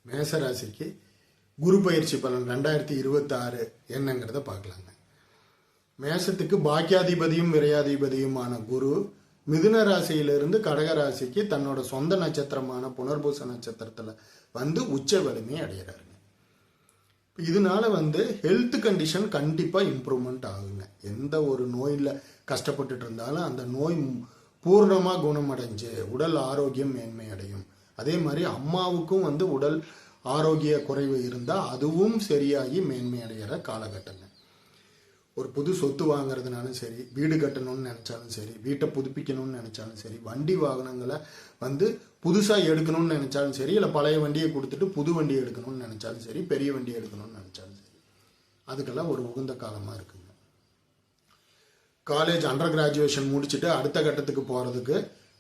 மேசராசிக்கு குரு பயிற்சி பலன் 2026 என்னங்கிறத பார்க்கலாங்க. மேசத்துக்கு பாக்கியாதிபதியும் விரையாதிபதியுமான குரு மிதுன ராசியிலிருந்து கடக ராசிக்கு தன்னோட சொந்த நட்சத்திரமான புனர்பூச நட்சத்திரத்துல வந்து உச்ச வலிமை அடைகிறாருங்க. இதனால ஹெல்த் கண்டிஷன் கண்டிப்பா இம்ப்ரூவ்மெண்ட் ஆகுங்க. எந்த ஒரு நோயில கஷ்டப்பட்டுட்டு இருந்தாலும் அந்த நோய் பூர்ணமா குணமடைஞ்சு உடல் ஆரோக்கியம் மேன்மை அடையும். அதே மாதிரி அம்மாவுக்கும் உடல் ஆரோக்கிய குறைவு இருந்தால் அதுவும் சரியாகி மேன்மை அடைகிற காலகட்டங்க. ஒரு புது சொத்து வாங்குறதுனாலும் சரி, வீடு கட்டணும்னு நினைச்சாலும் சரி, வீட்டை புதுப்பிக்கணும்னு நினைச்சாலும் சரி, வண்டி வாகனங்களை புதுசாக எடுக்கணும்னு நினைச்சாலும் சரி, இல்லை பழைய வண்டியை கொடுத்துட்டு புது வண்டி எடுக்கணும்னு நினைச்சாலும் சரி, பெரிய வண்டி எடுக்கணும்னு நினைச்சாலும் சரி, அதுக்கெல்லாம் ஒரு உகந்த காலமாக இருக்குங்க. காலேஜ் அண்டர் கிராஜுவேஷன் முடிச்சுட்டு அடுத்த கட்டத்துக்கு போகிறதுக்கு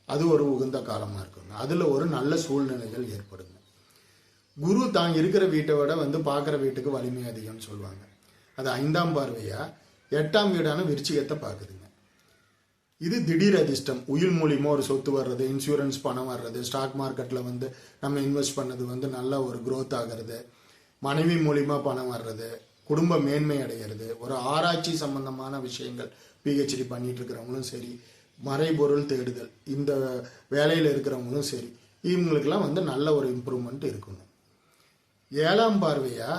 அது ஒரு உகந்த காலமாக இருக்குங்க. அதில் ஒரு நல்ல சூழ்நிலைகள் ஏற்படுங்க. குரு தான் இருக்கிற வீட்டை விட பார்க்குற வீட்டுக்கு வலிமை அதிகம்னு சொல்லுவாங்க. அது 5ஆம் பார்வையா 8ஆம் வீடான விருச்சிகத்தை பார்க்குதுங்க. இது திடீர் அதிர்ஷ்டம். உயிர் மூலியமாக ஒரு சொத்து வர்றது, இன்சூரன்ஸ் பணம் வர்றது, ஸ்டாக் மார்க்கெட்டில் நம்ம இன்வெஸ்ட் பண்ணது நல்ல ஒரு க்ரோத் ஆகிறது, மனைவி மூலியமாக பணம் வர்றது, குடும்ப மேன்மை அடைகிறது, ஒரு ஆராய்ச்சி சம்பந்தமான விஷயங்கள் பிஹெச்டி பண்ணிட்டு இருக்கிறவங்களும் சரி, மறைபொருள் தேடுதல் இந்த வேலையில் இருக்கிறவங்களும் சரி, இவங்களுக்கெல்லாம் நல்ல ஒரு இம்ப்ரூவ்மெண்ட் இருக்குங்க. 7ஆம் பார்வையா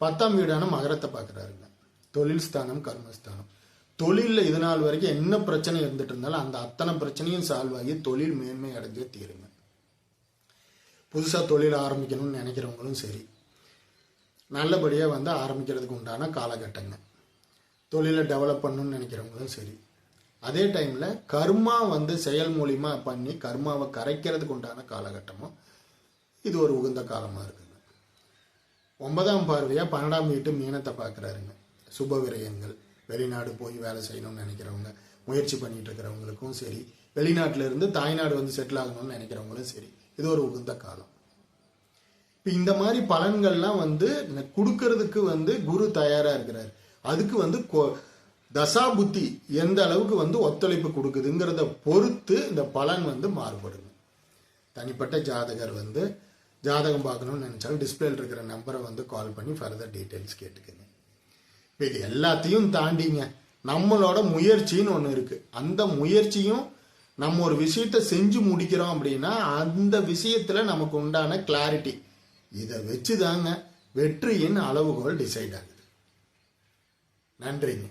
10ஆம் வீடான மகரத்தை பார்க்குறாருங்க. தொழில் ஸ்தானம், கர்மஸ்தானம். தொழிலில் இது நாள் வரைக்கும் என்ன பிரச்சனை இருந்துட்டு இருந்தாலும் அந்த அத்தனை பிரச்சனையும் சால்வ் ஆகி தொழில் மேன்மை அடைஞ்சே தீருங்க. புதுசாக தொழில் ஆரம்பிக்கணும்னு நினைக்கிறவங்களும் சரி, நல்லபடியாக ஆரம்பிக்கிறதுக்கு உண்டான காலகட்டங்க. தொழிலை டெவலப் பண்ணணும்னு நினைக்கிறவங்களும் சரி, அதே டைமில் கர்மா செயல் மூலியமா பண்ணி கர்மாவை கரைக்கிறதுக்கு உண்டான காலகட்டமும் இது ஒரு உகந்த காலமாக இருக்குங்க. 9ஆம் பார்வையா 12ஆம் வீட்டு மீனத்தை பார்க்குறாருங்க. சுப விரயங்கள், வெளிநாடு போய் வேலை செய்யணும்னு நினைக்கிறவங்க, முயற்சி பண்ணிட்டு இருக்கிறவங்களுக்கும் சரி, வெளிநாட்டில இருந்து தாய்நாடு செட்டில் ஆகணும்னு நினைக்கிறவங்களும் சரி, இது ஒரு உகந்த காலம். இப்போ இந்த மாதிரி பலன்கள்லாம் கொடுக்கறதுக்கு குரு தயாரா இருக்கிறார். அதுக்கு தசா புத்தி எந்த அளவுக்கு ஒத்துழைப்பு கொடுக்குதுங்கிறத பொறுத்து இந்த பலன் மாறுபடுங்க. தனிப்பட்ட ஜாதகர் ஜாதகம் பார்க்கணும்னு நினைச்சாலும் டிஸ்பிளேல இருக்கிற நம்பரை கால் பண்ணி ஃபர்தர் டீட்டெயில்ஸ் கேட்டுக்கங்க. இப்போ இது எல்லாத்தையும் தாண்டிங்க நம்மளோட முயற்சின்னு ஒன்று இருக்கு. அந்த முயற்சியும் நம்ம ஒரு விஷயத்த செஞ்சு முடிக்கிறோம் அப்படின்னா அந்த விஷயத்துல நமக்கு உண்டான கிளாரிட்டி, இதை வச்சுதாங்க வெற்றியின் அளவுகோல் டிசைட் ஆகுது. நன்றிங்க.